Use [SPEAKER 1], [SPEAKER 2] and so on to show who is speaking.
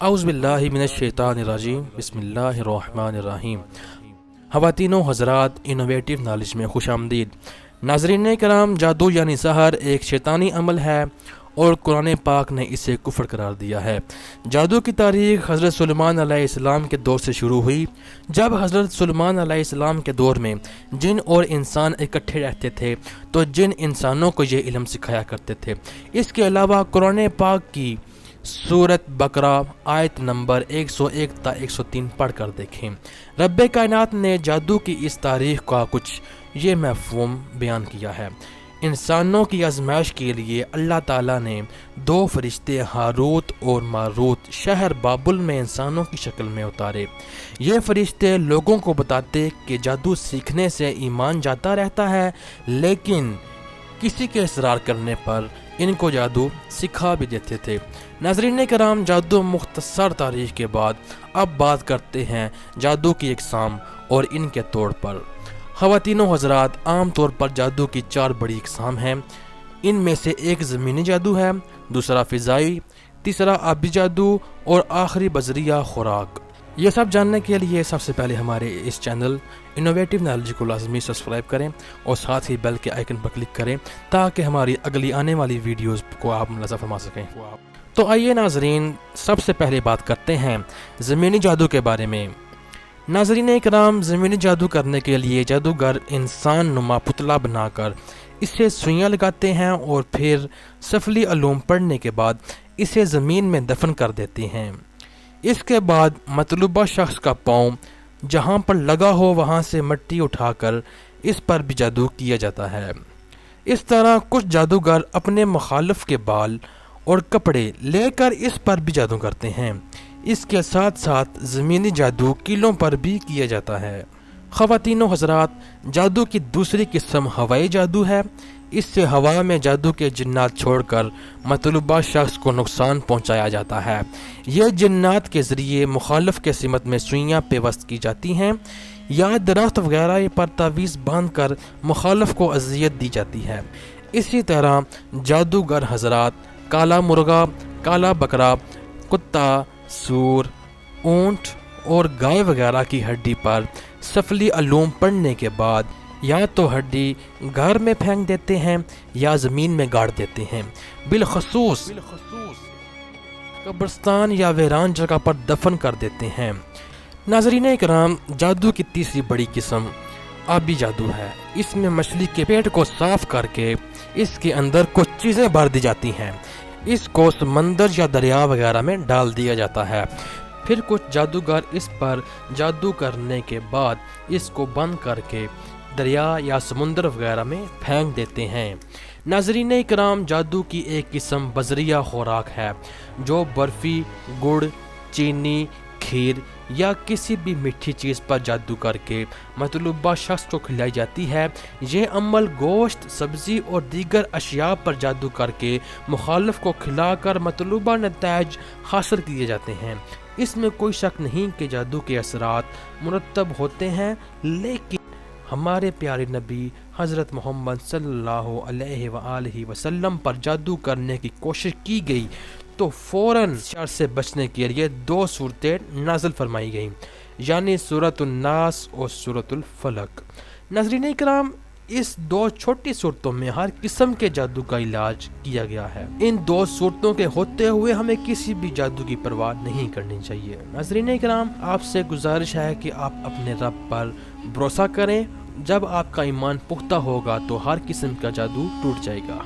[SPEAKER 1] اعوذ باللہ من الشیطان الرجیم بسم اللہ الرحمن الرحیم۔ خواتین و حضرات، انوویٹیو نالج میں خوش آمدید۔ ناظرین کرام، جادو یعنی سحر ایک شیطانی عمل ہے اور قرآن پاک نے اسے کفر قرار دیا ہے۔ جادو کی تاریخ حضرت سلیمان علیہ السلام کے دور سے شروع ہوئی، جب حضرت سلیمان علیہ السلام کے دور میں جن اور انسان اکٹھے رہتے تھے تو جن انسانوں کو یہ علم سکھایا کرتے تھے۔ اس کے علاوہ قرآن پاک کی سورت بقرہ آیت نمبر 101 تا 103 پڑھ کر دیکھیں۔ رب کائنات نے جادو کی اس تاریخ کا کچھ یہ مفہوم بیان کیا ہے۔ انسانوں کی آزمائش کے لیے اللہ تعالیٰ نے دو فرشتے ہاروت اور ماروت شہر بابل میں انسانوں کی شکل میں اتارے۔ یہ فرشتے لوگوں کو بتاتے کہ جادو سیکھنے سے ایمان جاتا رہتا ہے، لیکن کسی کے اصرار کرنے پر ان کو جادو سکھا بھی دیتے تھے۔ ناظرین کرام، جادو مختصر تاریخ کے بعد اب بات کرتے ہیں جادو کی اقسام اور ان کے طور پر۔ خواتین و حضرات، عام طور پر جادو کی 4 بڑی اقسام ہیں۔ ان میں سے ایک زمینی جادو ہے، دوسرا فضائی، تیسرا آبی جادو اور آخری بذریعہ خوراک۔ یہ سب جاننے کے لیے سب سے پہلے ہمارے اس چینل انوویٹیو نالج کو لازمی سبسکرائب کریں اور ساتھ ہی بیل کے آئیکن پر کلک کریں تاکہ ہماری اگلی آنے والی ویڈیوز کو آپ ملاحظہ فرما سکیں۔ تو آئیے ناظرین، سب سے پہلے بات کرتے ہیں زمینی جادو کے بارے میں۔ ناظرین اکرام، زمینی جادو کرنے کے لیے جادوگر انسان نما پتلا بنا کر اسے سوئیاں لگاتے ہیں اور پھر سفلی علوم پڑھنے کے بعد اسے زمین میں دفن کر دیتے ہیں۔ اس کے بعد مطلوبہ شخص کا پاؤں جہاں پر لگا ہو وہاں سے مٹی اٹھا کر اس پر بھی جادو کیا جاتا ہے۔ اس طرح کچھ جادوگر اپنے مخالف کے بال اور کپڑے لے کر اس پر بھی جادو کرتے ہیں۔ اس کے ساتھ ساتھ زمینی جادو کیلوں پر بھی کیا جاتا ہے۔ خواتین و حضرات، جادو کی دوسری قسم ہوائی جادو ہے۔ اس سے ہوا میں جادو کے جنات چھوڑ کر مطلوبہ شخص کو نقصان پہنچایا جاتا ہے۔ یہ جنات کے ذریعے مخالف کے سمت میں سوئیاں پیوست کی جاتی ہیں یا درخت وغیرہ پر تعویذ باندھ کر مخالف کو اذیت دی جاتی ہے۔ اسی طرح جادوگر حضرات کالا مرغا، کالا بکرا، کتا، سور، اونٹ اور گائے وغیرہ کی ہڈی پر سفلی علوم پڑھنے کے بعد یا تو ہڈی گھر میں پھینک دیتے ہیں یا زمین میں گاڑ دیتے ہیں، بالخصوص قبرستان یا ویران جگہ پر دفن کر دیتے ہیں۔ ناظرین اکرام، جادو کی تیسری بڑی قسم آبی جادو ہے۔ اس میں مچھلی کے پیٹ کو صاف کر کے اس کے اندر کچھ چیزیں بھر دی جاتی ہیں۔ اس کو سمندر یا دریا وغیرہ میں ڈال دیا جاتا ہے۔ پھر کچھ جادوگر اس پر جادو کرنے کے بعد اس کو بند کر کے دریا یا سمندر وغیرہ میں پھینک دیتے ہیں۔ ناظرین اکرام، جادو کی ایک قسم بذریعہ خوراک ہے جو برفی، گڑ، چینی، کھیر یا کسی بھی میٹھی چیز پر جادو کر کے مطلوبہ شخص کو کھلائی جاتی ہے۔ یہ عمل گوشت، سبزی اور دیگر اشیاء پر جادو کر کے مخالف کو کھلا کر مطلوبہ نتائج حاصل کیے جاتے ہیں۔ اس میں کوئی شک نہیں کہ جادو کے اثرات مرتب ہوتے ہیں، لیکن ہمارے پیارے نبی حضرت محمد صلی اللہ علیہ وآلہ وسلم پر جادو کرنے کی کوشش کی گئی تو فوراً شر سے بچنے کے لیے 2 صورتیں نازل فرمائی گئیں، یعنی سورۃ الناس اور سورۃ الفلق۔ ناظرین اکرام، اس 2 چھوٹی صورتوں میں ہر قسم کے جادو کا علاج کیا گیا ہے۔ ان 2 صورتوں کے ہوتے ہوئے ہمیں کسی بھی جادو کی پرواہ نہیں کرنی چاہیے۔ ناظرین اکرام، آپ سے گزارش ہے کہ آپ اپنے رب پر بھروسہ کریں۔ جب آپ کا ایمان پختہ ہوگا تو ہر قسم کا جادو ٹوٹ جائے گا۔